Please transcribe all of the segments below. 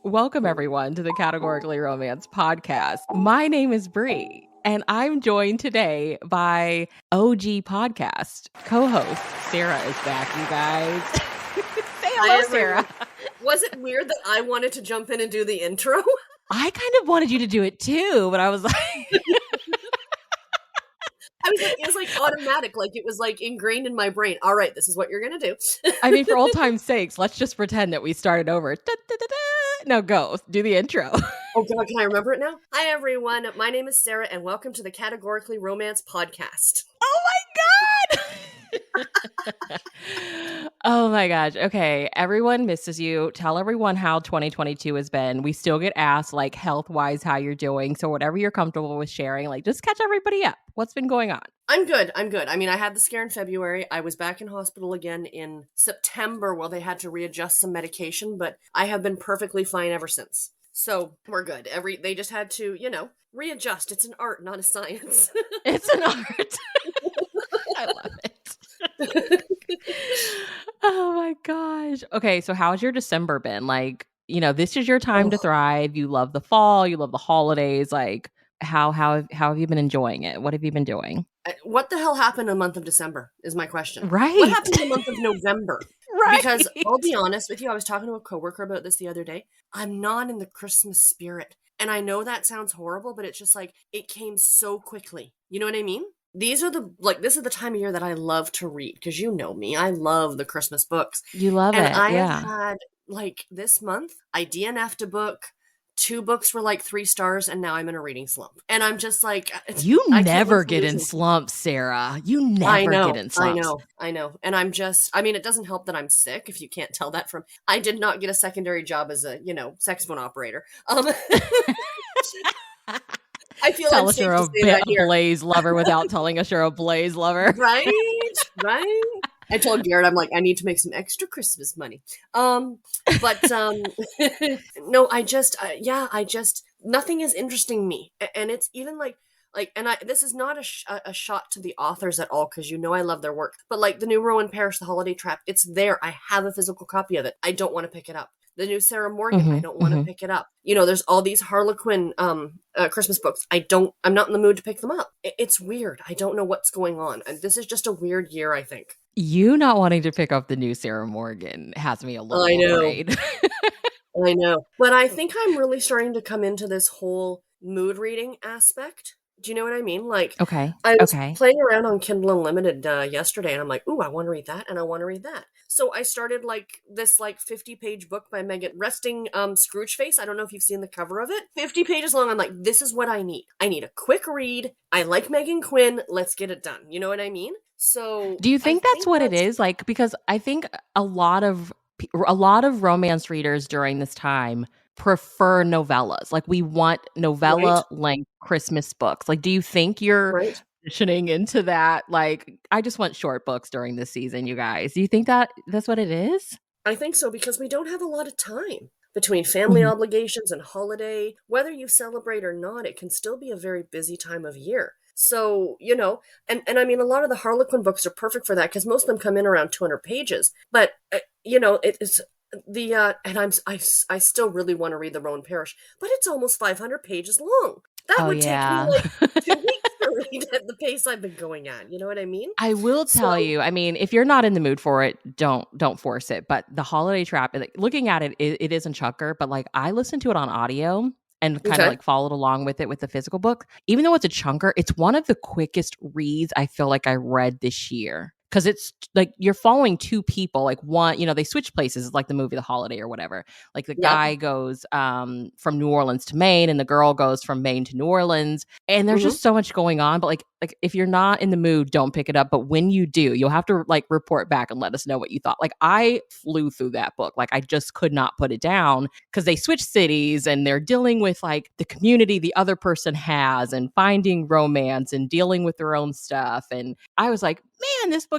Welcome, everyone, to the Categorically Romance podcast. My name is Bree, and I'm joined today by OG podcast co-host Sarah is back, you guys. Say hello, Sarah. Was it weird that I wanted to jump in and do the intro? I kind of wanted you to do it too, but I was like... it was like automatic, like it was like ingrained in my brain. All right, this is what you're going to do. I mean, for old time's sakes, let's just pretend that we started over. No, go. Do the intro. Oh, God, can I remember it now? Hi, everyone. My name is Sarah, and welcome to the Categorically Romance podcast. Oh, my God! Oh, my gosh. Okay, everyone misses you. Tell everyone how 2022 has been. We still get asked, like, health-wise, how you're doing. So whatever you're comfortable with sharing, like, just catch everybody up. What's been going on? I'm good. I mean, I had the scare in February. I was back in hospital again in September while they had to readjust some medication, but I have been perfectly fine ever since. So we're good. They just had to, readjust. It's an art, not a science. It's an art. I love it. Oh my gosh. Okay, so how's your December been? Like, this is your time to thrive. You love the fall, you love the holidays. Like, how have you been enjoying it? What have you been doing? What the hell happened in the month of December is my question. Right. What happened in the month of November? Right. Because I'll be honest with you, I was talking to a coworker about this the other day. I'm not in the Christmas spirit. And I know that sounds horrible, but it's just like, it came so quickly. You know what I mean? This is the time of year that I love to read, because you know me, I love the Christmas books. You love and it, I yeah. have had, this month, I DNF'd a book. 2 books were 3 stars, and now I'm in a reading slump. And I'm just like... You never get in slumps, Sarah. You never get in slumps. I know. And I'm just... I mean, it doesn't help that I'm sick, if you can't tell that from... I did not get a secondary job as a, saxophone operator. I feel Tell us you're a Blaze lover without telling us you're a Blaze lover. Right? I told Garrett, I'm like, I need to make some extra Christmas money. No, nothing is interesting me. And it's even this is not a shot to the authors at all, because I love their work. But the new Rowan Parrish, The Holiday Trap, it's there. I have a physical copy of it. I don't want to pick it up. The new Sarah Morgan, I don't want to pick it up. There's all these Harlequin Christmas books. I'm not in the mood to pick them up. It's weird. I don't know what's going on. And this is just a weird year, I think. You not wanting to pick up the new Sarah Morgan has me a little afraid. I know. But I think I'm really starting to come into this whole mood reading aspect. Do you know what I mean? Okay. I was playing around on Kindle Unlimited yesterday, and I'm like, ooh, I want to read that, and I want to read that. So I started this 50-page book by Megan Resting Scrooge Face. I don't know if you've seen the cover of it. 50 pages long. I'm like, this is what I need. I need a quick read. I like Megan Quinn. Let's get it done. You know what I mean? So do you think that's what it is? Because I think a lot of romance readers during this time prefer novellas. We want novella-length Christmas books. Do you think you're transitioning into that? I just want short books during this season, you guys. Do you think that's what it is? I think so, because we don't have a lot of time between family obligations and holiday. Whether you celebrate or not, it can still be a very busy time of year. So, and I mean, a lot of the Harlequin books are perfect for that, because most of them come in around 200 pages. But, it's I still really want to read the Rowan Parrish, but it's almost 500 pages long. That would take me 2 weeks to read at the pace I've been going at. You know what I mean? I will tell you. I mean, if you're not in the mood for it, don't force it. But The Holiday Trap, looking at it, it isn't chunker, but I listened to it on audio and kind of followed along with it with the physical book. Even though it's a chunker, it's one of the quickest reads I feel like I read this year. Because it's you're following 2 people, one, they switch places, like the movie The Holiday or whatever. The guy goes from New Orleans to Maine, and the girl goes from Maine to New Orleans. And there's just so much going on. But if you're not in the mood, don't pick it up. But when you do, you'll have to report back and let us know what you thought. I flew through that book. I just could not put it down, because they switch cities and they're dealing with the community the other person has, and finding romance and dealing with their own stuff. And I was like, man, this book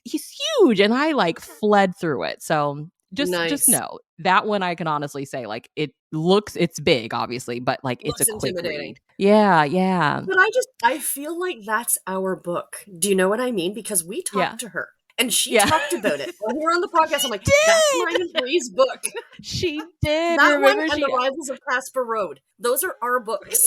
he's huge. And I fled through it. So just know that one, I can honestly say, it's big, obviously, but it's a quick read. Yeah. But I feel like that's our book. Do you know what I mean? Because we talked to her. And she Yeah. talked about it. When we were on the podcast, I'm like, that's Did. mine and Bree's book. She did. That one Remember and she The Rivals of Casper Road. Those are our books.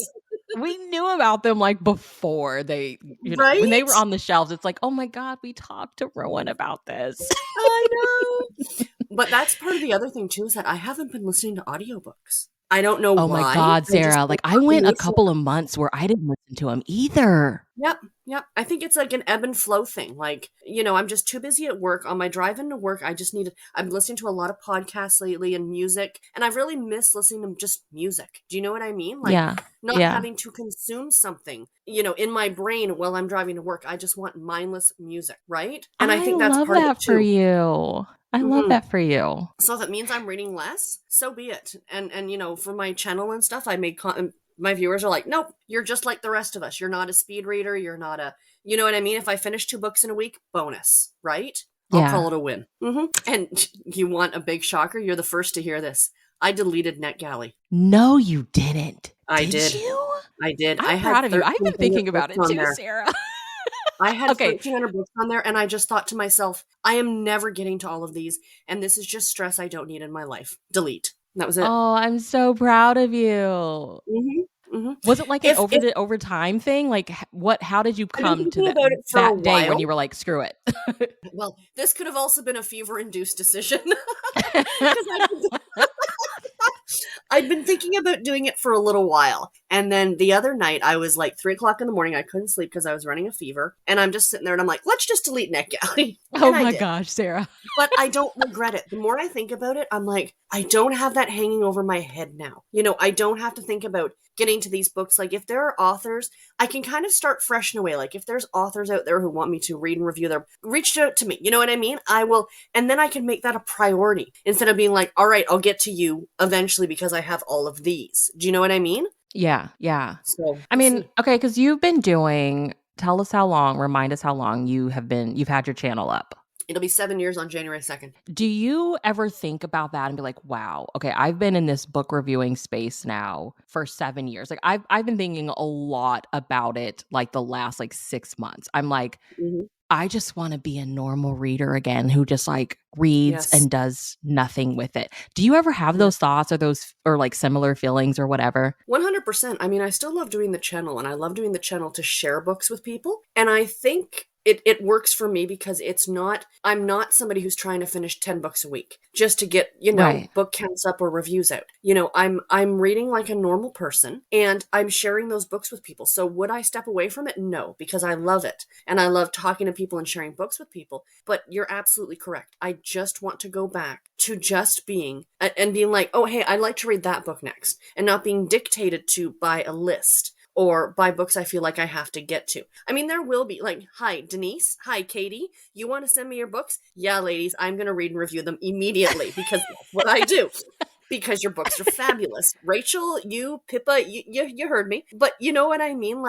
we knew about them like before they, when they Right? were on the shelves. It's like, oh my God, we talked to Rowan about this. I know. But that's part of the other thing too, is that I haven't been listening to audiobooks. I don't know Oh my why. God, I just Sarah. Like I not in the went a mood for couple of months where I didn't listen to them either. Yep, yep. I think it's like an ebb and flow thing. Like, I'm just too busy at work. On my drive into work, I'm listening to a lot of podcasts lately and music, and I really miss listening to just music. Do you know what I mean? Like, Yeah. not Yeah. having to consume something, in my brain while I'm driving to work. I just want mindless music, right? And I I think that's love part of it that for too. you. I love Mhm. that for you. So if it means I'm reading less, so be it. And for my channel and stuff, my viewers are like, nope, you're just like the rest of us. You're not a speed reader. You're not a, you know what I mean? If I finish 2 books in a week, bonus, right? I'll call Yeah. it a win. And you want a big shocker? You're the first to hear this. I deleted NetGalley. No, you didn't. I Did did. you? I did. I I'm had proud of you. I've been 1,300 thinking about books it on too, there. Sarah. I had Okay. 1,300 books on there, and I just thought to myself, I am never getting to all of these, and this is just stress I don't need in my life. Delete. That was it. Oh, I'm so proud of you. Was it like an over time thing? Like how did you I've been come to thinking about it for a that day when while. you were like, screw it? Well, this could have also been a fever-induced decision. I'd been thinking about doing it for a little while. And then the other night, I was like 3 o'clock in the morning. I couldn't sleep because I was running a fever. And I'm just sitting there and I'm like, let's just delete NetGalley. Oh And I my did. gosh, Sarah. But I don't regret it. The more I think about it, I'm like, I don't have that hanging over my head now. I don't have to think about getting to these books. Like, if there are authors, I can kind of start fresh in a way. Like, if there's authors out there who want me to read and review their, reach out to me. You know what I mean? I will, and then I can make that a priority instead of being like, all right, I'll get to you eventually because I have all of these. Do you know what I mean? Yeah, yeah. So, I mean, okay, because you've been doing, tell us how long, remind us how long you've had your channel up. It'll be 7 years on January 2nd. Do you ever think about that and be like, wow, okay, I've been in this book reviewing space now for 7 years. Like I've been thinking a lot about it like the last 6 months. I'm like, I just want to be a normal reader again who just reads and does nothing with it. Do you ever have those thoughts or similar feelings or whatever? 100%. I mean, I still love doing the channel, and I love doing the channel to share books with people. And I think it works for me because I'm not somebody who's trying to finish 10 books a week just to get, Right. book counts up or reviews out. I'm reading like a normal person, and I'm sharing those books with people. So would I step away from it? No, because I love it. And I love talking to people and sharing books with people. But you're absolutely correct. I just want to go back to just being and being like, oh, hey, I'd like to read that book next, and not being dictated to by a list or by books I feel like I have to get to. I mean, there will be hi, Denise. Hi, Katie. You want to send me your books? Yeah, ladies, I'm going to read and review them immediately because that's what I do. Because your books are fabulous. Rachel, you, Pippa, you heard me. But you know what I mean?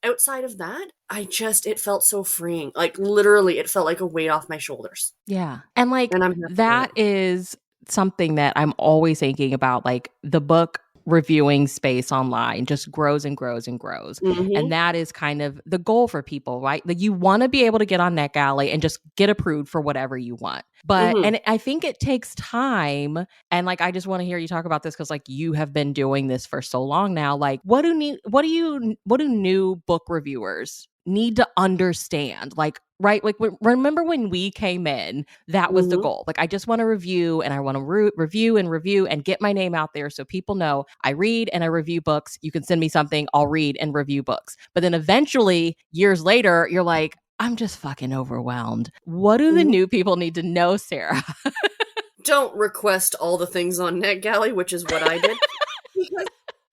Outside of that, it felt so freeing. Literally, it felt like a weight off my shoulders. Yeah. And I'm that is something that I'm always thinking about, the book reviewing space online just grows and grows and grows. And that is kind of the goal for people, right? You want to be able to get on NetGalley and just get approved for whatever you want. But and I think it takes time. And I just want to hear you talk about this because you have been doing this for so long now. What do new book reviewers need to understand? Right? Remember when we came in, that was the goal. I just want to review, and I want to review and get my name out there so people know I read and I review books. You can send me something, I'll read and review books. But then eventually, years later, you're like, I'm just fucking overwhelmed. What do the new people need to know, Sarah? Don't request all the things on NetGalley, which is what I did.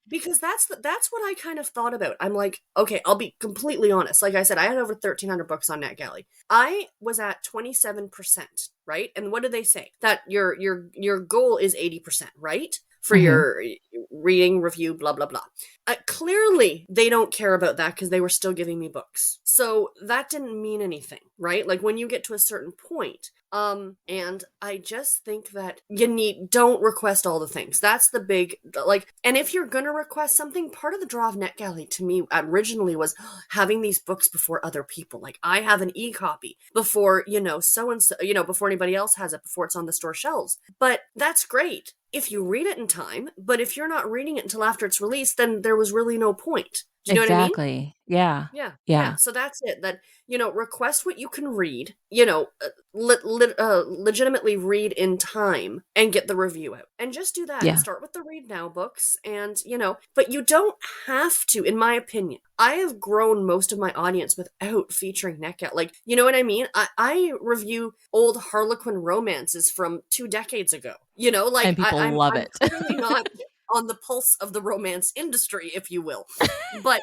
Because that's what I kind of thought about. I'm like, okay, I'll be completely honest. Like I said, I had over 1,300 books on NetGalley. I was at 27%, right? And what do they say? That your goal is 80%, right? For your reading, review, blah, blah, blah. Clearly they don't care about that because they were still giving me books. So that didn't mean anything, right? Like when you get to a certain point, and I just think that don't request all the things. That's the big, like, and if you're gonna request something, part of the draw of NetGalley to me originally was having these books before other people. Like I have an e-copy before, so and so, before anybody else has it, before it's on the store shelves. But that's great if you read it in time, but if you're not reading it until after it's released, then there was really no point. Do you know what I mean? Exactly. Yeah. Yeah, yeah. Yeah. So that's it. That request what you can read. Legitimately read in time and get the review out, and just do that. And Yeah. start with the read now books, and but you don't have to. In my opinion, I have grown most of my audience without featuring NetGalley. Like, you know what I mean? I review old Harlequin romances from 2 decades ago. And people love I'm it. clearly not on the pulse of the romance industry, if you will, but.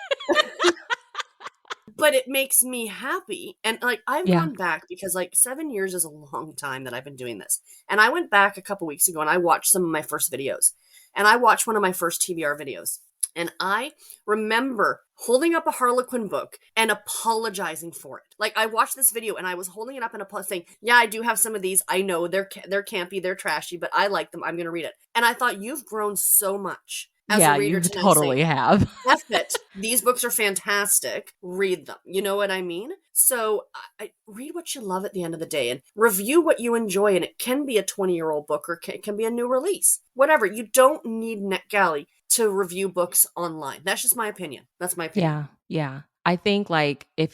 But it makes me happy. And like I've Yeah. gone back because like 7 years is a long time that I've been doing this. And I went back a couple weeks ago and I watched some of my first videos. And I watched one of my first TBR videos. And I remember holding up a Harlequin book and apologizing for it. Like I watched this video and I was holding it up and saying, "Yeah, I do have some of these. I know they're campy, they're trashy, but I like them. I'm going to read it." And I thought, you've grown so much as a reader you to now totally say, have. F it. These books are fantastic. Read them. You know what I mean? So I read what you love at the end of the day and review what you enjoy. And it can be a 20-year-old book or it can be a new release. Whatever. You don't need NetGalley to review books online. That's just my opinion. That's my opinion. Yeah. Yeah. I think like I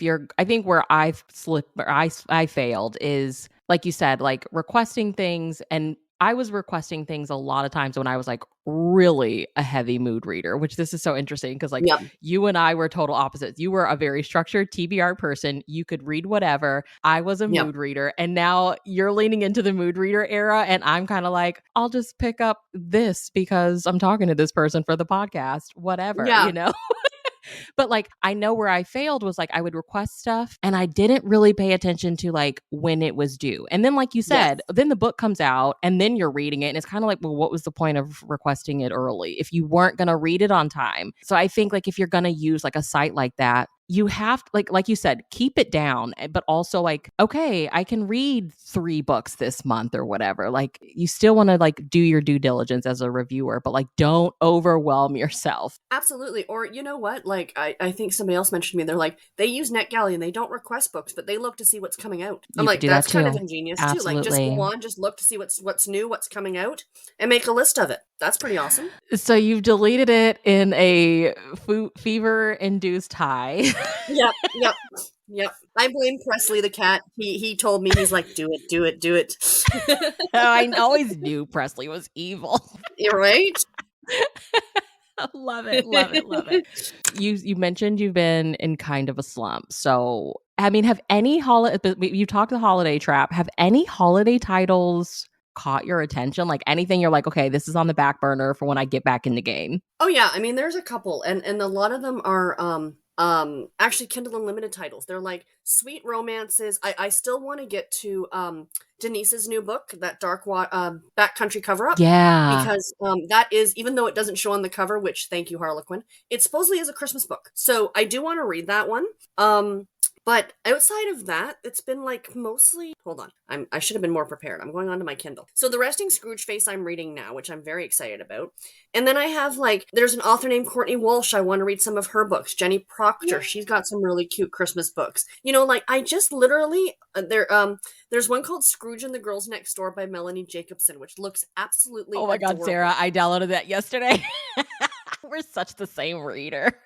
think where I've slipped or I failed is like you said, like requesting things, and I was requesting things a lot of times when I was like really a heavy mood reader, which this is so interesting because like Yep. you and I were total opposites. You were a very structured TBR person. You could read whatever. I was a Yep. mood reader. And now you're leaning into the mood reader era. And I'm kind of like, I'll just pick up this because I'm talking to this person for the podcast, whatever, Yeah. But like I know where I failed was like I would request stuff and I didn't really pay attention to like when it was due. And then like you Yes. said, then the book comes out and then you're reading it and it's kind of like, well, what was the point of requesting it early if you weren't going to read it on time? So I think like if you're going to use like a site like that, you have to, like you said, keep it down, but also like, okay, I can read 3 books this month or whatever. Like you still want to like do your due diligence as a reviewer, but like don't overwhelm yourself. Absolutely. Or you know what? Like I think somebody else mentioned to me, they're like, they use NetGalley and they don't request books, but they look to see what's coming out. I'm You could like, do that that's kind of too. ingenious too. Like just Absolutely. go on, just look to see what's new, what's coming out, and make a list of it. That's pretty awesome. So you've deleted it in a fever-induced high. Yep, yep, yep. I blame Presley the cat. He told me, he's like, do it, do it, do it. I always knew Presley was evil. You're right. Love it, love it, love it. You mentioned you've been in kind of a slump. So, I mean, have any you talked the holiday trap, have any holiday titles caught your attention? Like anything you're like, okay, this is on the back burner for when I get back in the game? Oh yeah, I mean there's a couple, and a lot of them are actually Kindle Unlimited titles. They're like sweet romances. I still want to get to Denise's new book, that Backcountry Cover Up. Yeah. Because that is, even though it doesn't show on the cover, which thank you Harlequin, it supposedly is a Christmas book. So I do want to read that one. But outside of that, it's been like mostly, hold on, I should have been more prepared. I'm going on to my Kindle. So The Resting Scrooge Face I'm reading now, which I'm very excited about. And then I have like, there's an author named Courtney Walsh. I want to read some of her books. Jenny Proctor. Yeah. She's got some really cute Christmas books. Like I just literally, there's one called Scrooge and the Girls Next Door by Melanie Jacobson, which looks absolutely Oh my adorable. God, Sarah, I downloaded that yesterday. We're such the same reader.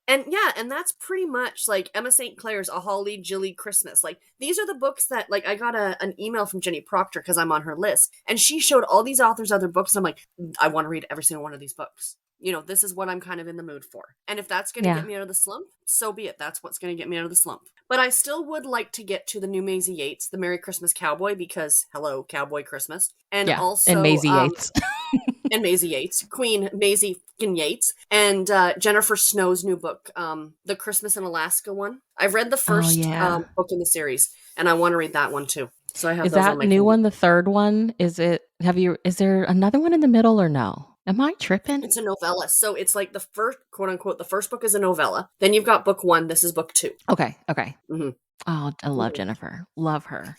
And yeah, and that's pretty much like Emma St. Clair's A Holly Jilly Christmas. Like these are the books that like I got an email from Jenny Proctor because I'm on her list, and she showed all these authors other books. And I'm like, I want to read every single one of these books. This is what I'm kind of in the mood for. And if that's going to get me out of the slump, so be it. That's what's going to get me out of the slump. But I still would like to get to the new Maisie Yates, The Merry Christmas Cowboy, because hello, Cowboy Christmas. And also and Maisie Yates. And Maisie Yates, Queen Maisie Yates, and Jennifer Snow's new book, the Christmas in Alaska one. I've read the first book in the series, and I want to read that one too. So I have Is that new one the third one? Is there another one in the middle or no? Am I tripping? It's a novella. So it's like the first, quote unquote, the first book is a novella. Then you've got book 1. This is book 2. Okay. Mm-hmm. Oh, I love Mm-hmm. Jennifer. Love her.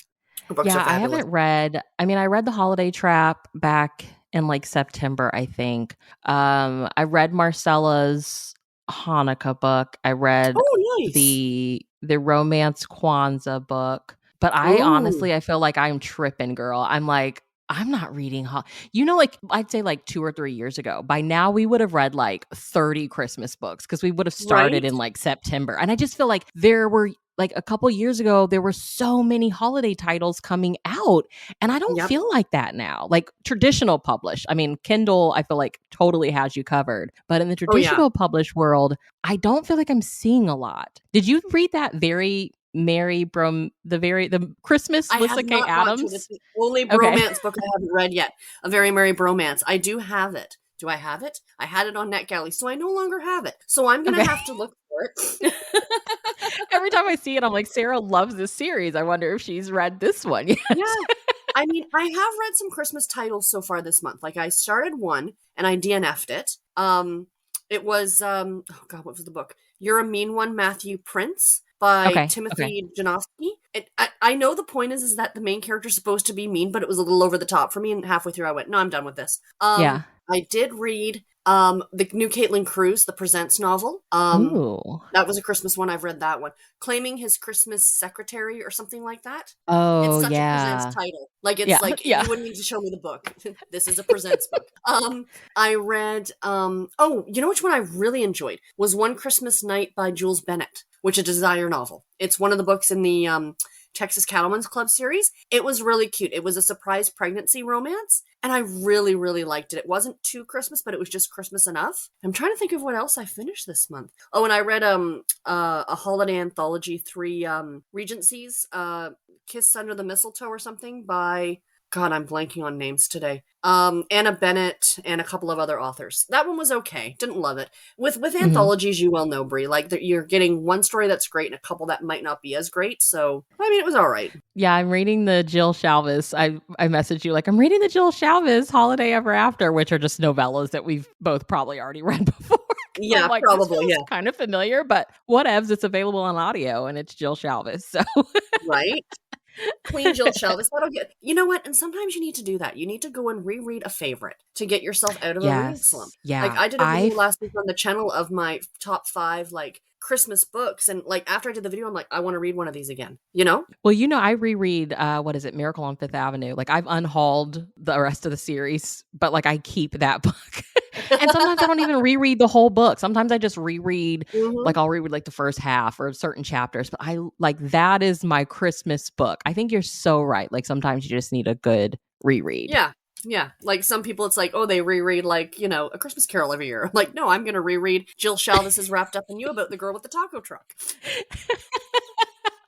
Her books are Yeah, I fabulous. haven't read. I mean, I read The Holiday Trap back in like September, I think. I read Marcella's Hanukkah book. I read Oh, nice. the romance Kwanzaa book. But I Ooh, honestly, I feel like I'm tripping, girl. I'm like, I'm not reading. Like I'd say like 2 or 3 years ago. By now, we would have read like 30 Christmas books because we would have started right? in like September. And I just feel like there were like a couple years ago, there were so many holiday titles coming out. And I don't Yep. feel like that now. Like traditional published. I mean, Kindle, I feel like totally has you covered. But in the Oh, yeah. traditional published world, I don't feel like I'm seeing a lot. Did you read that very the Christmas I have Lissa K. not gotten to it. It's Adams? the only Okay. bromance book I haven't read yet. A Very Merry Bromance. I do have it. Do I have it? I had it on NetGalley, so I no longer have it. So I'm going to Okay. have to look for it. Every time I see it, I'm like, Sarah loves this series. I wonder if she's read this one yet. Yeah. I mean, I have read some Christmas titles so far this month. Like I started one and I DNF'd it. It was oh god, what was the book? You're a Mean One, Matthew Prince by Okay. Okay. Timothy Janofsky. I know the point is that the main character's supposed to be mean, but it was a little over the top for me, and halfway through I went, no, I'm done with this. Yeah. I did read the new Caitlin Cruz, the Presents novel. Ooh. That was a Christmas one. I've read that one. Claiming His Christmas Secretary or something like that. It's Oh, such a Presents yeah. title. Like it's Yeah. like Yeah. you wouldn't need to show me the book. This is a Presents book. I read oh, you know which one I really enjoyed was One Christmas Night by Jules Bennett, which is a desire novel. It's one of the books in the Texas Cattlemen's Club series. It was really cute. It was a surprise pregnancy romance, and I really, really liked it. It wasn't too Christmas, but it was just Christmas enough. I'm trying to think of what else I finished this month. Oh, and I read a holiday anthology, 3 Regencies, Kiss Under the Mistletoe or something by God, I'm blanking on names today. Anna Bennett and a couple of other authors. That one was okay. Didn't love it. With Mhm. anthologies, you well know, Brie, like you're getting one story that's great and a couple that might not be as great. So I mean, it was all right. Yeah, I'm reading the Jill Shalvis. I messaged you like I'm reading the Jill Shalvis Holiday Ever After, which are just novellas that we've both probably already read before. I'm Yeah, like, this probably. feels Yeah, kind of familiar, but whatevs, it's available on audio and it's Jill Shalvis. So right. Queen Jill Shelvis. That'll get you know what. And sometimes you need to do that. You need to go and reread a favorite to get yourself out of a reading slump. yes. Like Yeah. I did a video last week on the channel of my top 5 like Christmas books, and like after I did the video, I'm like, I want to read one of these again. You know? Well, I reread what is it, Miracle on Fifth Avenue. Like I've unhauled the rest of the series, but like I keep that book. And sometimes I don't even reread the whole book. Sometimes I just reread, Hmm. like I'll reread like the first half or certain chapters. But I like that is my Christmas book. I think you're so right. Like sometimes you just need a good reread. Yeah. Yeah. Like some people, it's like, oh, they reread like, A Christmas Carol every year. Like, no, I'm going to reread Jill Shalvis is Wrapped Up in You about the girl with the taco truck.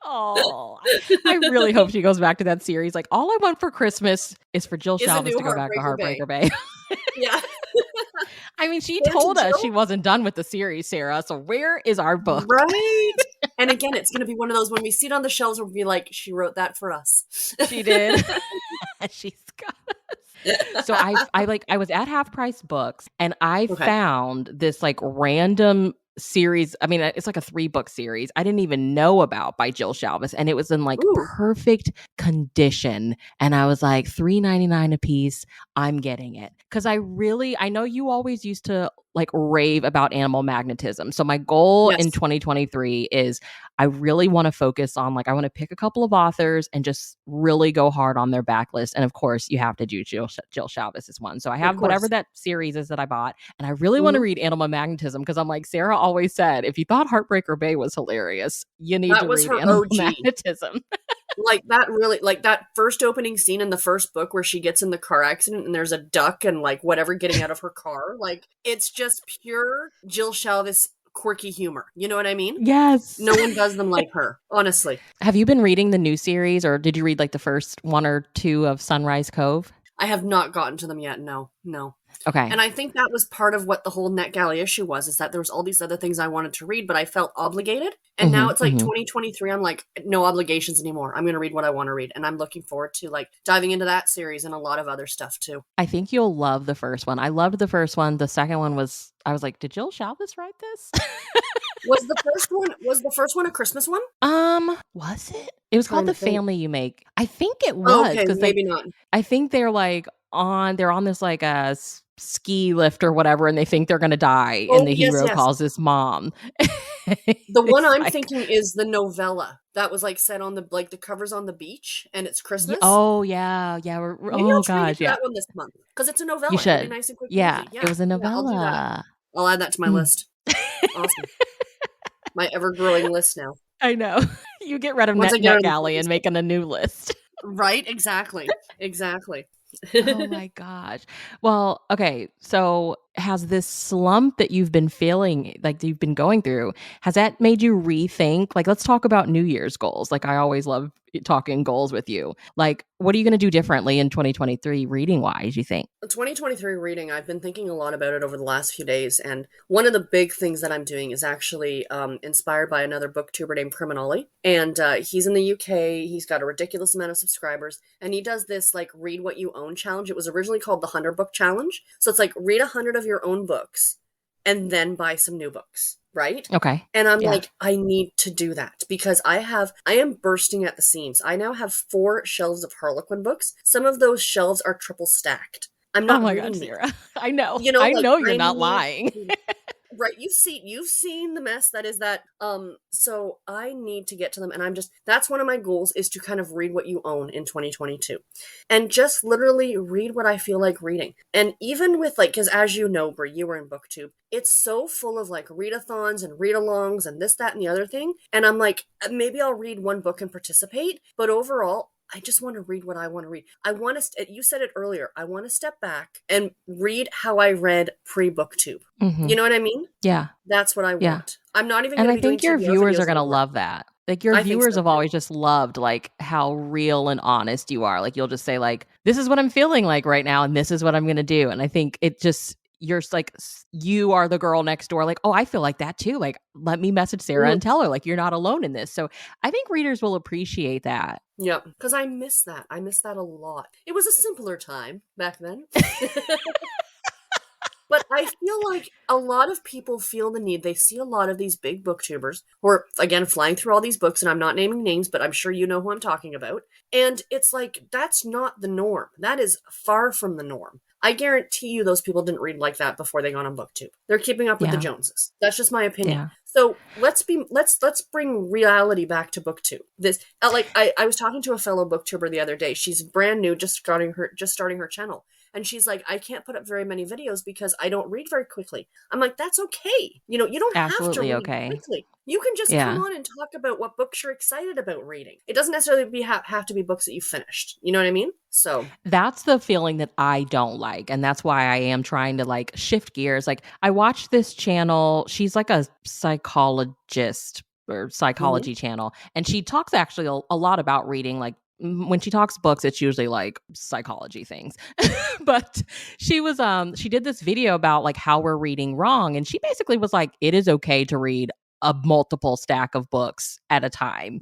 Oh, I really hope she goes back to that series. Like, all I want for Christmas is for Jill Is a Shalvis new to go back to Heartbreaker Bay. Heartbreaker Bay. Yeah. I mean, she Poor to told us she Jill. wasn't done with the series, Sarah. So where is our book? Right. And again, it's going to be one of those when we see it on the shelves, we'll be like, she wrote that for us. She did. She's got us. So I was at Half Price Books and I Okay. found this like random series. I mean, it's like a 3-book series I didn't even know about by Jill Shalvis, and it was in like Ooh. perfect condition. And I was like, $3.99 a piece. I'm getting it because I know you always used to like rave about animal magnetism. So my goal in Yes. 2023 is I really want to focus on like I want to pick a couple of authors and just really go hard on their backlist. And of course, you have to do Jill Shalvis is one. So I Of have whatever course. that series is that I bought, and I really want to Mhm. read Animal Magnetism because I'm like Sarah always said, if you thought Heartbreaker Bay was hilarious, you need That to was read her Animal OG. Magnetism. Like that really, like that first opening scene in the first book where she gets in the car accident and there's a duck and like whatever getting out of her car. Like it's just pure Jill Shalvis quirky humor. You know what I mean? Yes. No one does them like her, honestly. Have you been reading the new series, or did you read like the first 1 or 2 of Sunrise Cove? I have not gotten to them yet. No, no. Okay. And I think that was part of what the whole NetGalley issue was, is that there was all these other things I wanted to read, but I felt obligated. And now Mm-hmm, it's like mm-hmm. 2023. I'm like, no obligations anymore. I'm going to read what I want to read. And I'm looking forward to like diving into that series and a lot of other stuff too. I think you'll love the first one. I loved the first one. The second one was, I was like, did Jill Shalvis write this? Was the first one a Christmas one? Was it? It was called Trying to The think. Family You Make. I think it Oh, was okay, because maybe not. I think they're on this like a ski lift or whatever, and they think they're gonna die, and Oh, the yes, hero yes. calls his mom. The one It's I'm like, thinking is the novella that was like set on the covers on the beach and it's Christmas. oh yeah, yeah. Maybe I'll Oh try and get gosh, to yeah. that one this month because it's a You novella. It'll be should. nice and quick and Yeah, easy. it Yeah, was a yeah, I'll do that. novella. I'll add that to my Mm. list. Awesome. My ever-growing list now. I know. You get rid of Once I get on the NetGalley and focus list. making a new list. Right? Exactly. Exactly. Oh my gosh. Well, okay. So has this slump that you've been feeling, like you've been going through, has that made you rethink? Like, let's talk about New Year's goals. Like, I always love talking goals with you. Like, what are you going to do differently in 2023 reading wise, you think? 2023 reading, I've been thinking a lot about it over the last few days, and one of the big things that I'm doing is actually inspired by another booktuber named Criminali, and he's in the UK. He's got a ridiculous amount of subscribers, and he does this like read what you own challenge. It was originally called the 100 book challenge, so it's like read 100 of your own books and then buy some new books, right? Okay. And I'm Yeah. like, I need to do that because I am bursting at the seams. I now have 4 shelves of Harlequin books. Some of those shelves are triple stacked. I'm Oh not my reading gosh, these. Sarah. I know. You know, I like know you're I not need lying. right, you've seen the mess that is that. So I need to get to them, and that's one of my goals, is to kind of read what you own in 2022. And just literally read what I feel like reading. And even with like, because as you know, Brie, you were in BookTube, it's so full of like readathons and read-alongs and this, that, and the other thing. And I'm like, maybe I'll read one book and participate, but overall I just want to read what I want to read. I want to, you said it earlier, I want to step back and read how I read pre-BookTube. Mm-hmm. You know what I mean? Yeah. That's what I Yeah. want. I'm not even And going I to be doing think your TBR viewers videos are going to anymore. love that. Like your I think viewers so have too. always just loved like how real and honest you are. Like you'll just say like, this is what I'm feeling like right now. And this is what I'm going to do. And I think it just, you're like, you are the girl next door. Like, oh, I feel like that too. Like, let me message Sarah and tell her like, you're not alone in this. So I think readers will appreciate that. Yeah, because I miss that. I miss that a lot. It was a simpler time back then. But I feel like a lot of people feel the need. They see a lot of these big booktubers who are, again, flying through all these books, and I'm not naming names, but I'm sure you know who I'm talking about. And it's like, that's not the norm. That is far from the norm. I guarantee you those people didn't read like that before they got on BookTube. They're keeping up with the Yeah. Joneses. That's just my opinion. Yeah. So let's bring reality back to BookTube. This I was talking to a fellow booktuber the other day. She's brand new, just starting her channel. And she's like, I can't put up very many videos because I don't read very quickly. I'm like, that's okay. You know, you don't have to Absolutely read okay. quickly. You can just come Yeah. on and talk about what books you're excited about reading. It doesn't necessarily have to be books that you finished. You know what I mean? So That's the feeling that I don't like. And that's why I am trying to like shift gears. Like I watched this channel. She's like a psychologist or psychology channel. And she talks actually a lot about reading. Like when she talks books, it's usually like psychology things. But she did this video about like how we're reading wrong. And she basically was like, it is okay to read a multiple stack of books at a time.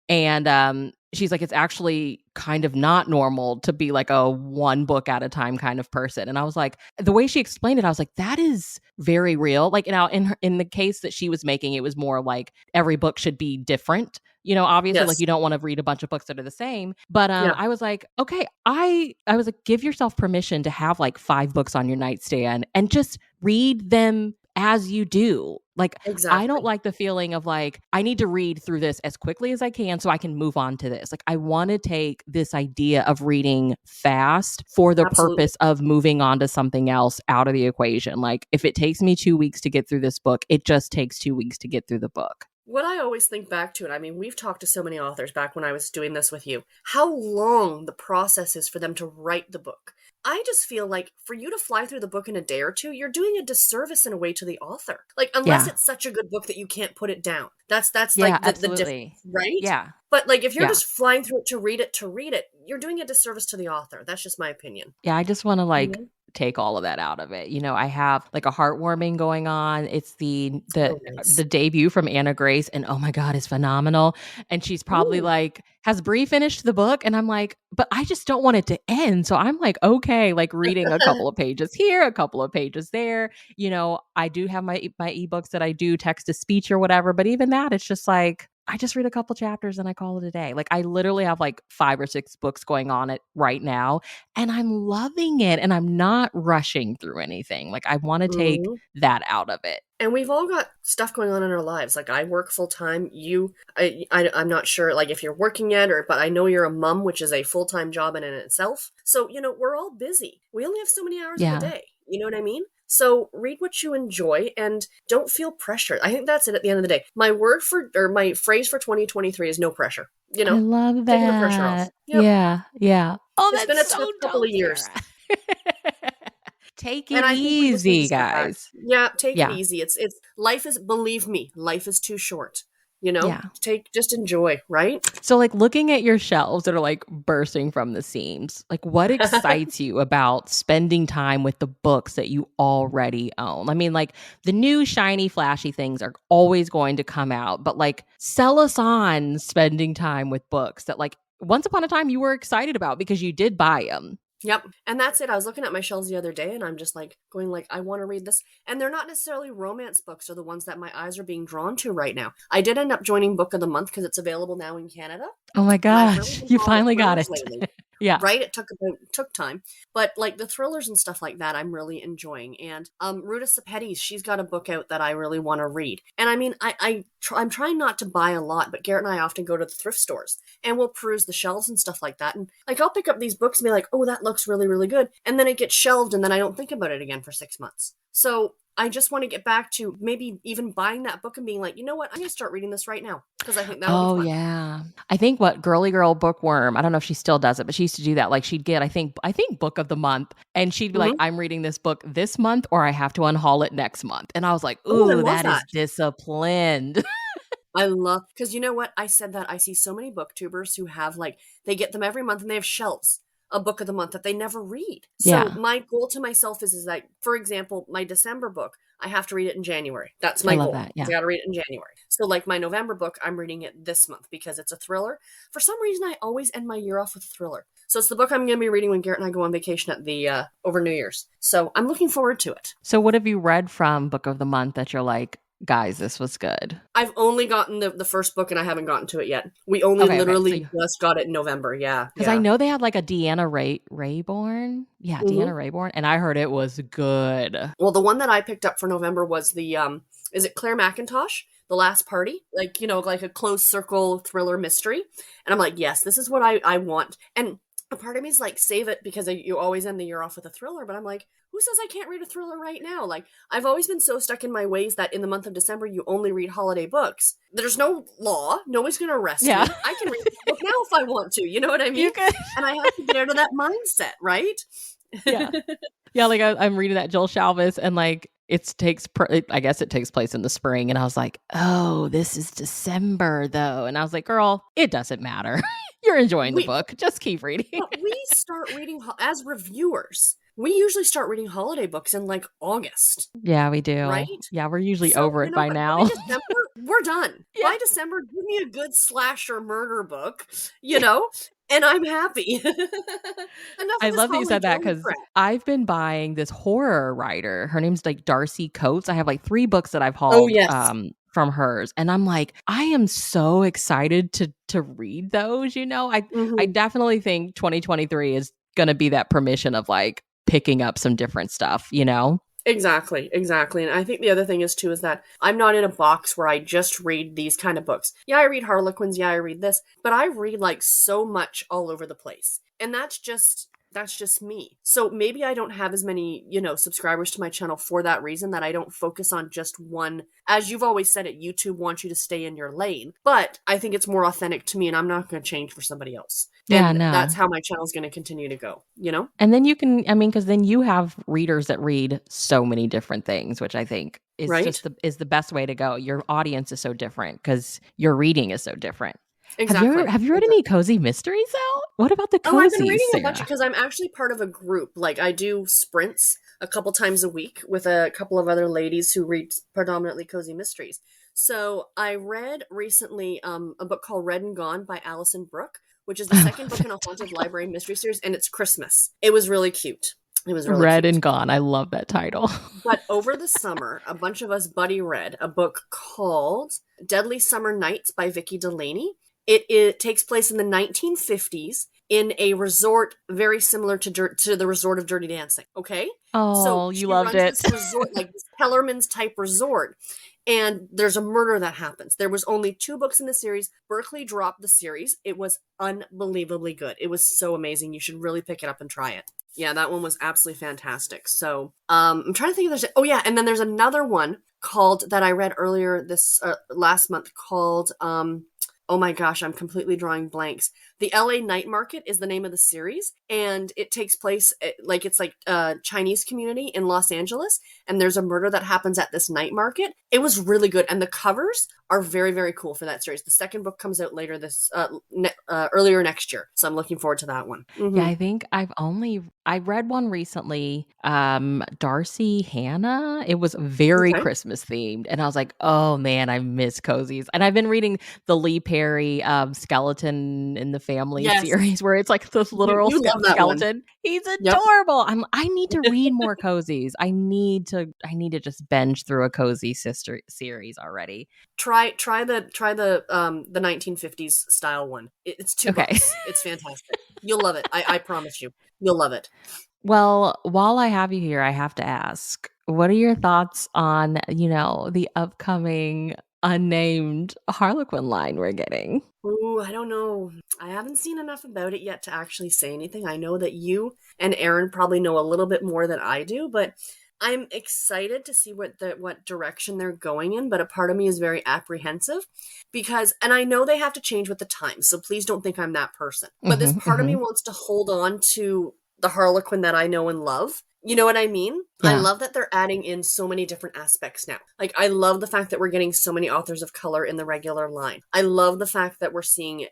And she's like, it's actually kind of not normal to be like a one book at a time kind of person. And I was like, the way she explained it, I was like, that is very real. Like now in the case that she was making, it was more like every book should be different. You know, obviously, like yes, you don't want to read a bunch of books that are the same. But yeah, I was like, okay, I was like, give yourself permission to have like 5 books on your nightstand and just read them as you do. Like, I don't exactly, like the feeling of like, I need to read through this as quickly as I can so I can move on to this. Like, I want to take this idea of reading fast for the absolutely. purpose of moving on to something else out of the equation. Like, if it takes me 2 weeks to get through this book, it just takes 2 weeks to get through the book. What I always think back to, and I mean, we've talked to so many authors back when I was doing this with you, how long the process is for them to write the book. I just feel like for you to fly through the book in a day or two, you're doing a disservice in a way to the author. Like, unless Yeah. it's such a good book that you can't put it down. That's Yeah, like the difference, absolutely. right? Yeah. But like, if you're Yeah. just flying through it, you're doing a disservice to the author. That's just my opinion. Yeah, I just want to like Mhm. take all of that out of it. I have like a heartwarming going on. It's Oh, nice. the debut from Anna Grace, and oh my God, it's phenomenal. And she's probably Ooh. like, has Bree finished the book? And I'm like, but I just don't want it to end. So I'm like, okay, like reading a couple of pages here, a couple of pages there. I do have my ebooks that I do text to speech or whatever, but even that, it's just like, I just read a couple chapters and I call it a day. Like I literally have like 5 or 6 books going on it right now, and I'm loving it, and I'm not rushing through anything. Like I want to take Mhm. that out of it. And we've all got stuff going on in our lives. Like I work full time. I'm not sure like if you're working yet, but I know you're a mom, which is a full time job in and itself. So we're all busy. We only have so many hours in the Yeah. day. You know what I mean? So read what you enjoy and don't feel pressured. I think that's it at the end of the day. My phrase for 2023 is no pressure. I love Taking the pressure off. that. Yep. Yeah. Yeah. Oh, It's been that's a so tough couple dope, of Sarah. years. Take And it I think we just need to easy, step back. guys. Yeah, take it Yeah. easy. It's life is, believe me, life is too short. Yeah. Just enjoy, right? So like looking at your shelves that are like bursting from the seams, like what excites you about spending time with the books that you already own? I mean, like the new shiny flashy things are always going to come out, but like sell us on spending time with books that like once upon a time you were excited about because you did buy them. Yep. And that's it. I was looking at my shelves the other day and I'm just like going like, I want to read this. And they're not necessarily romance books are the ones that my eyes are being drawn to right now. I did end up joining Book of the Month because it's available now in Canada. Oh my And I've really gosh, been you drawn to finally got thrillers it. lately. Yeah. Right? It took time. But like the thrillers and stuff like that, I'm really enjoying. And Ruta Sepetys, she's got a book out that I really want to read. And I mean, I'm trying not to buy a lot, but Garrett and I often go to the thrift stores and we'll peruse the shelves and stuff like that. And like I'll pick up these books and be like, oh, that looks really, really good. And then it gets shelved and then I don't think about it again for 6 months. So I just want to get back to maybe even buying that book and being like, you know what, I'm going to start reading this right now because I think that'll be Oh fun. yeah. I think what Girly Girl Bookworm, I don't know if she still does it, but she used to do that. Like she'd get, I think Book of the Month, and she'd be like, Mm-hmm. I'm reading this book this month or I have to unhaul it next month. And I was like, Oh, I ooh, love that is that. disciplined. I love, because you know what? I said that I see so many booktubers who have like, they get them every month and they have shelves, a book of the month that they never read. So Yeah. my goal to myself is that, for example, my December book, I have to read it in January. That's I my love goal. that. I Yeah. got to read it in January. So like my November book, I'm reading it this month because it's a thriller. For some reason, I always end my year off with a thriller. So it's the book I'm going to be reading when Garrett and I go on vacation at the over New Year's. So I'm looking forward to it. So what have you read from Book of the Month that you're like, guys, this was good? I've only gotten the first book and I haven't gotten to it yet. We only Okay. So literally just got it in November. Yeah. because I Yeah. know they had like a Deanna Rayborn. Yeah, Mm-hmm. Deanna Rayborn. And I heard it was good. Well, the one that I picked up for November was the is it Claire McIntosh? The Last Party? Like, like a closed circle thriller mystery. And I'm like, yes, this is what I want. And a part of me is like, save it because you always end the year off with a thriller. But I'm like, who says I can't read a thriller right now? Like, I've always been so stuck in my ways that in the month of December, you only read holiday books. There's no law. Nobody's going to arrest Yeah. me. I can read a book now if I want to. You know what I mean? You could. And I have to get out of that mindset, right? Yeah. Yeah, like I'm reading that Joel Chalvis, and like I guess it takes place in the spring, and I was like, oh, this is December though, and I was like, girl, it doesn't matter. You're enjoying the book. Just keep reading. But we start reading as reviewers. We usually start reading holiday books in like August. Yeah, we do. Right? Yeah, we're usually So, over it by what? now. By December, we're done. Yeah. By December, give me a good slasher murder book, and I'm happy. I love that you said that because I've been buying this horror writer. Her name's like Darcy Coates. I have like 3 books that I've hauled from hers, and I'm like, I am so excited to read those. I definitely think 2023 is gonna be that permission of like picking up some different stuff. Exactly. And I think the other thing is that I'm not in a box where I just read these kind of books. Yeah, I read Harlequins. Yeah, I read this, but I read like so much all over the place. And that's just me. So maybe I don't have as many, subscribers to my channel for that reason, that I don't focus on just one. As you've always said it, YouTube wants you to stay in your lane, but I think it's more authentic to me and I'm not going to change for somebody else. Yeah, and no. That's how my channel is going to continue to go, And then you can, because then you have readers that read so many different things, which I think is Right? just is the best way to go. Your audience is so different because your reading is so different. Exactly. Have you read any Exactly. cozy mysteries out? What about the Oh, I've been cozies, reading a bunch Sarah? because I'm actually part of a group. Like I do sprints a couple times a week with a couple of other ladies who read predominantly cozy mysteries. So I read recently a book called Red and Gone by Alison Brooke, which is the I second love book in a it. haunted library mystery series, and it's Christmas. It was really cute. It was really Red cute. and Gone. I love that title. But over the summer, a bunch of us buddy read a book called Deadly Summer Nights by Vicky Delaney. It takes place in the 1950s in a resort very similar to the resort of Dirty Dancing. Okay, so Oh, you she loved runs it. this resort, like this Kellerman's type resort, and there's a murder that happens. There was only 2 books in the series. Berkeley dropped the series. It was unbelievably good. It was so amazing. You should really pick it up and try it. Yeah, that one was absolutely fantastic. So, I'm trying to think if there's. Oh yeah, and then there's another one called that I read earlier this last month called. Oh my gosh, I'm completely drawing blanks. The LA Night Market is the name of the series, and it takes place like it's like a Chinese community in Los Angeles, and there's a murder that happens at this night market. It was really good, and the covers are very, very cool for that series. The second book comes out later this earlier next year, so I'm looking forward to that one. Yeah, Mm-hmm. I think I read one recently, Darcy Hannah. It was very Okay. Christmas themed, and I was like, "Oh man, I miss cozies." And I've been reading the Lee Perry Skeleton in the Family Yes, series where it's like this literal you love that one. skeleton. He's Yep. adorable. I need to read more cozies. I need to just binge through a cozy sister series already. Try the 1950s style one. It's two Okay. books. It's fantastic. You'll love it. I promise you. You'll love it. Well, while I have you here, I have to ask, what are your thoughts on, the upcoming unnamed Harlequin line we're getting? Ooh, I don't know. I haven't seen enough about it yet to actually say anything. I know that you and Aaron probably know a little bit more than I do, but I'm excited to see what direction they're going in, but a part of me is very apprehensive because and I know they have to change with the times, so please don't think I'm that person. But this Mhm, part of me mhm. wants to hold on to the Harlequin that I know and love. You know what I mean? I Yeah, love that they're adding in so many different aspects now. Like, I love the fact that we're getting so many authors of color in the regular line. I love the fact that we're seeing,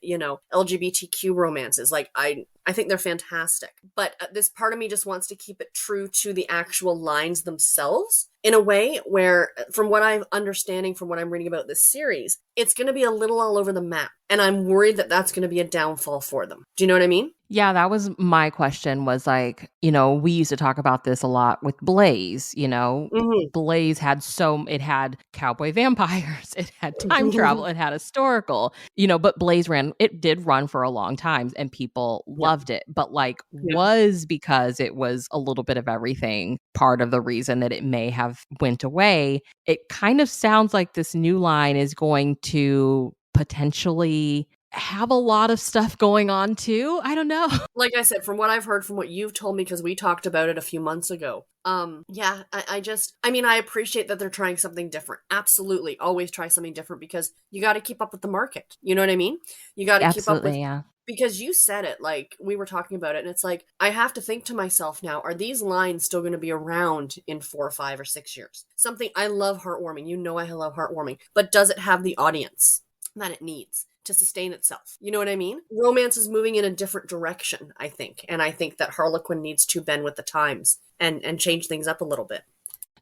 LGBTQ romances. Like, I think they're fantastic. But this part of me just wants to keep it true to the actual lines themselves in a way where, from what I'm understanding, from what I'm reading about this series, it's going to be a little all over the map. And I'm worried that that's going to be a downfall for them. Do you know what I mean? yeah, that was my question was like, we used to talk about this a lot with Blaze. Mm Blaze it had cowboy vampires, it had time hmm. travel, it had historical, but it did run for a long time and people Yep. loved it, but like Yep. was because it was a little bit of everything part of the reason that it may have went away. It kind of sounds like this new line is going to potentially have a lot of stuff going on too. I don't know. Like I said, from what I've heard, from what you've told me, because we talked about it a few months ago. Yeah, I mean, I appreciate that they're trying something different. Absolutely, always try something different because you got to keep up with the market. You know what I mean? You got to keep up with Absolutely, yeah. because you said it, like we were talking about it, and it's like I have to think to myself now: are these lines still going to be around in 4 or 5 or 6 years? Something I love heartwarming. You know, I love heartwarming, but does it have the audience that it needs to sustain itself? You know what I mean? Romance is moving in a different direction, I think. And I think that Harlequin needs to bend with the times and change things up a little bit.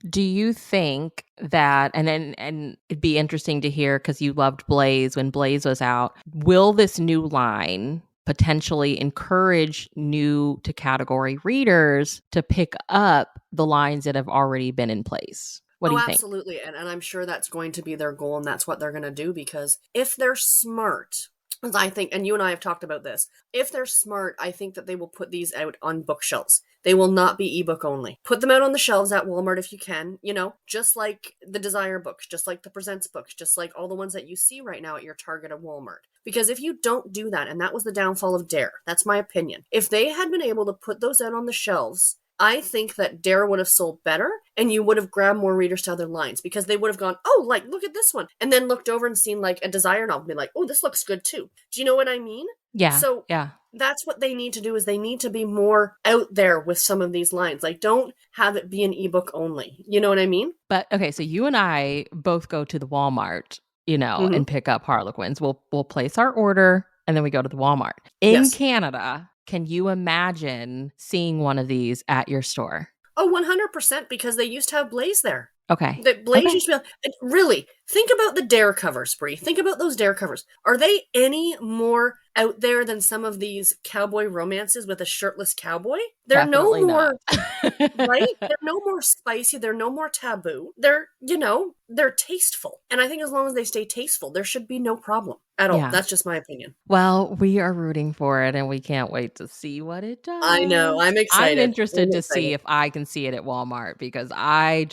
Do you think that and it'd be interesting to hear because you loved Blaze when Blaze was out. Will this new line potentially encourage new to category readers to pick up the lines that have already been in place? What do Oh, you think? absolutely. And I'm sure that's going to be their goal and that's what they're going to do because if they're smart, as I think, and you and I have talked about this, if they're smart, I think that they will put these out on bookshelves. They will not be ebook only. Put them out on the shelves at Walmart if you can, just like the Desire books, just like the Presents books, just like all the ones that you see right now at your Target at Walmart. Because if you don't do that, and that was the downfall of Dare, that's my opinion. If they had been able to put those out on the shelves, I think that Dare would have sold better and you would have grabbed more readers to other lines because they would have gone, oh, like, look at this one. And then looked over and seen like a Desire novel and be like, oh, this looks good too. Do you know what I mean? Yeah, So yeah. that's what they need to do is they need to be more out there with some of these lines. Like, don't have it be an ebook only. You know what I mean? But okay, so you and I both go to the Walmart, Hmm. and pick up Harlequins. We'll place our order and then we go to the Walmart. In Yes. Canada, can you imagine seeing one of these at your store? Oh, 100%, because they used to have Blaze there. Okay. The Blaze Okay. used to be, really, think about the Dare covers, Brie. Think about those Dare covers. Are they any more out there than some of these cowboy romances with a shirtless cowboy? They're no Definitely not. more, right? They're no more spicy. They're no more taboo. They're tasteful. And I think as long as they stay tasteful, there should be no problem at all. Yeah. That's just my opinion. Well, we are rooting for it and we can't wait to see what it I know. does. I'm I'm excited. interested to see if I can see it at Walmart because I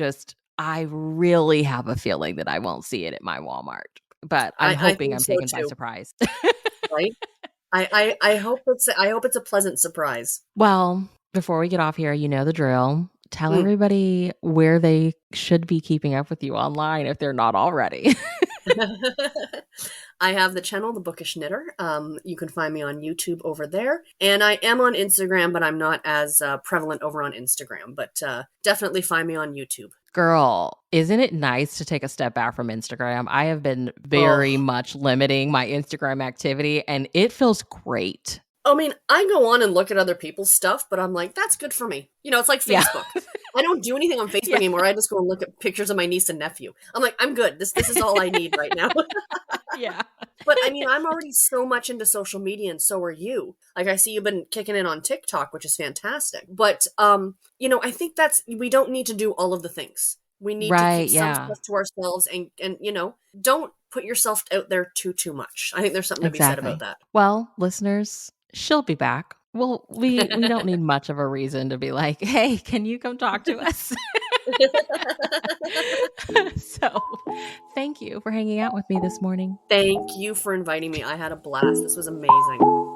really have a feeling that I won't see it at my Walmart, but I'm I hoping think I'm so taken by too. surprise. Right? I hope it's a pleasant surprise. Well, before we get off here, you know the drill. Tell Mm. everybody where they should be keeping up with you online if they're not already. I have the channel, The Bookish Knitter. You can find me on YouTube over there. And I am on Instagram, but I'm not as prevalent over on Instagram. But definitely find me on YouTube. Girl, isn't it nice to take a step back from Instagram? I have been Oh, very much limiting my Instagram activity and it feels great. I mean, I go on and look at other people's stuff, but I'm like, that's good for me. It's like Yeah. Facebook. I don't do anything on Facebook Yeah. anymore. I just go and look at pictures of my niece and nephew. I'm like, I'm good. This is all I need right now. Yeah. But I mean, I'm already so much into social media, and so are you. Like, I see you've been kicking in on TikTok, which is fantastic. But I think we don't need to do all of the things. We need to keep Right. some Yeah. stuff to ourselves, and don't put yourself out there too much. I think there's something to be said about Exactly. that. Well, listeners, she'll be back. Well, we don't need much of a reason to be like, "Hey, can you come talk to us?" So, thank you for hanging out with me this morning. Thank you for inviting me. I had a blast. This was amazing.